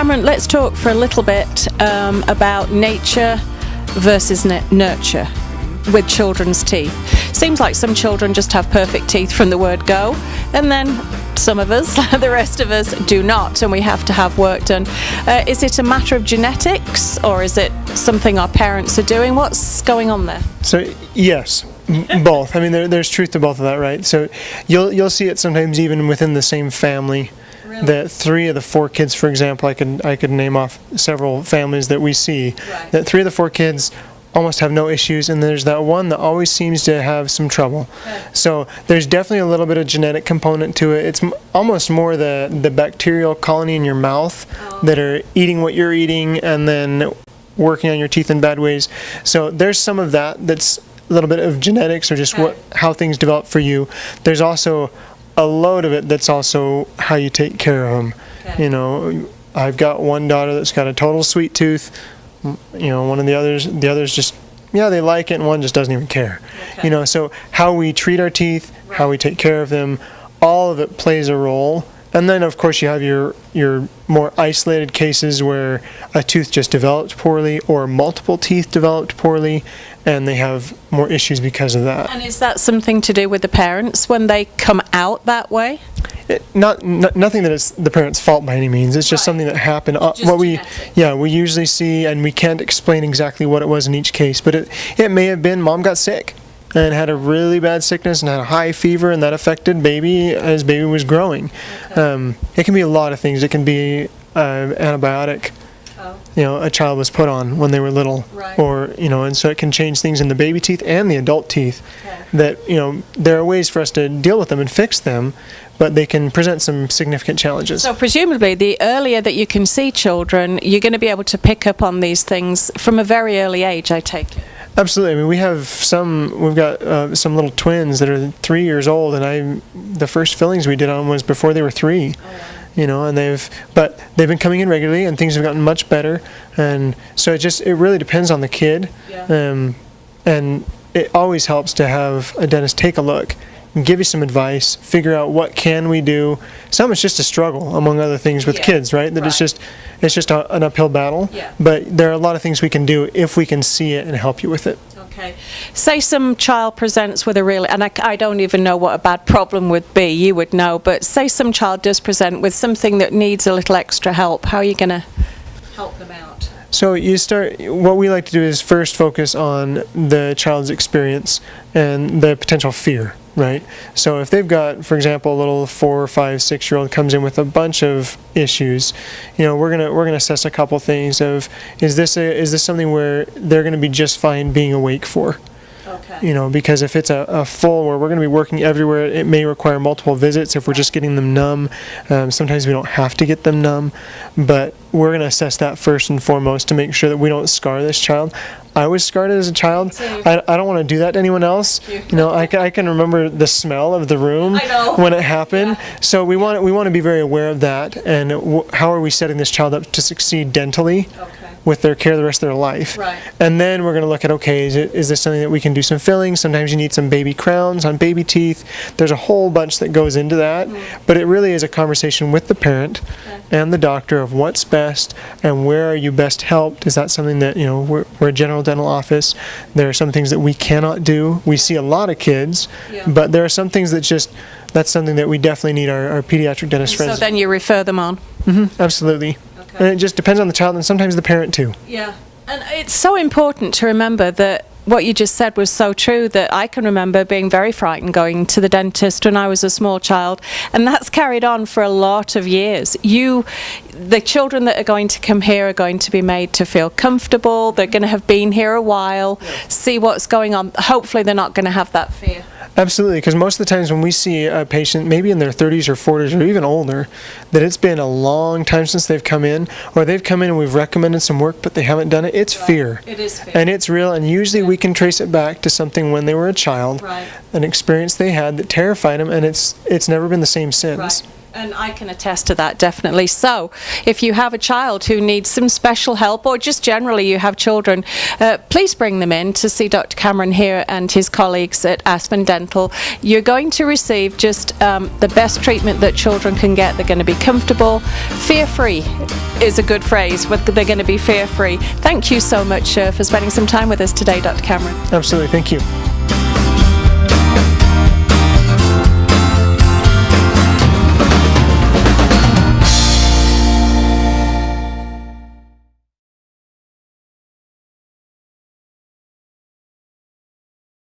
Cameron, let's talk for a little bit about nature versus nurture with children's teeth. Seems like some children just have perfect teeth from the word go, and then some of us, the rest of us, do not, and we have to have work done. Is it a matter of genetics, or is it something our parents are doing? What's going on there? So yes, both. I mean, there's truth to both of that, right? So you'll see it sometimes even within the same family. Really? That 3 of the 4 kids, for example, I could name off several families that we see. Right. That 3 of the 4 kids almost have no issues, and there's that one that always seems to have some trouble. Okay. So there's definitely a little bit of genetic component to it. It's almost more the bacterial colony in your mouth that are eating what you're eating and then working on your teeth in bad ways. So there's some of that's a little bit of genetics, or just how things develop for you. There's also a load of it that's also how you take care of them. Okay. You know, I've got one daughter that's got a total sweet tooth. You know, one of the others just, yeah, they like it, and one just doesn't even care. Okay. You know, so how we treat our teeth, how we take care of them, all of it plays a role. And then, of course, you have your more isolated cases where a tooth just developed poorly, or multiple teeth developed poorly, and they have more issues because of that. And is that something to do with the parents when they come out that way? Nothing that is the parents' fault by any means. It's just something that happened. We usually see, and we can't explain exactly what it was in each case, but it may have been mom got sick and had a really bad sickness and had a high fever, and that affected baby as baby was growing. Okay. It can be a lot of things. It can be antibiotic. You know, a child was put on when they were little, right. Or and so it can change things in the baby teeth and the adult teeth. Okay. That there are ways for us to deal with them and fix them, but they can present some significant challenges. So presumably, the earlier that you can see children, you're going to be able to pick up on these things from a very early age, I take it. Absolutely. I mean, we've got some little twins that are 3 years old, and the first fillings we did on them was before they were 3. Oh, wow. And they've been coming in regularly, and things have gotten much better. And so it really depends on the kid. Yeah. And it always helps to have a dentist take a look and give you some advice, figure out what can we do. Some it's just a struggle, among other things, with kids, right? That right. It's just an uphill battle. Yeah. But there are a lot of things we can do if we can see it and help you with it. Okay. Say some child presents with a really, and I don't even know what a bad problem would be, you would know, but say some child does present with something that needs a little extra help. How are you going to help them out? So what we like to do is first focus on the child's experience and the potential fear, right? So if they've got, for example, a little 4, 5, 6-year-old comes in with a bunch of issues, we're gonna assess a couple things of is this something where they're gonna be just fine being awake for? Okay. Because if it's a full where we're going to be working everywhere, it may require multiple visits if we're just getting them numb. Sometimes we don't have to get them numb, but we're going to assess that first and foremost to make sure that we don't scar this child. I was scarred as a child. I don't want to do that to anyone else. I can remember the smell of the room when it happened. Yeah. So we want to be very aware of that, and how are we setting this child up to succeed dentally? Okay. With their care the rest of their life. Right. And then we're going to look at, okay, is this something that we can do some fillings? Sometimes you need some baby crowns on baby teeth. There's a whole bunch that goes into that, but it really is a conversation with the parent and the doctor of what's best and where are you best helped. Is that something that, we're a general dental office. There are some things that we cannot do. We see a lot of kids, but there are some things that's something that we definitely need our pediatric dentist friends. So then you refer them on? Mm-hmm. Absolutely. And it just depends on the child and sometimes the parent too. Yeah. And it's so important to remember that what you just said was so true, that I can remember being very frightened going to the dentist when I was a small child, and that's carried on for a lot of years. The children that are going to come here are going to be made to feel comfortable. They're going to have been here a while, see what's going on. Hopefully they're not going to have that fear. Absolutely, because most of the times when we see a patient, maybe in their 30s or 40s or even older, that it's been a long time since they've come in, or they've come in and we've recommended some work but they haven't done it, it's fear. It is fear. And it's real, and usually we can trace it back to something when they were a child, an experience they had that terrified them, and it's never been the same since. Right. And I can attest to that, definitely. So, if you have a child who needs some special help, or just generally you have children, please bring them in to see Dr. Cameron here and his colleagues at Aspen Dental. You're going to receive just the best treatment that children can get. They're going to be comfortable. Fear-free is a good phrase, but they're going to be fear-free. Thank you so much for spending some time with us today, Dr. Cameron. Absolutely, thank you.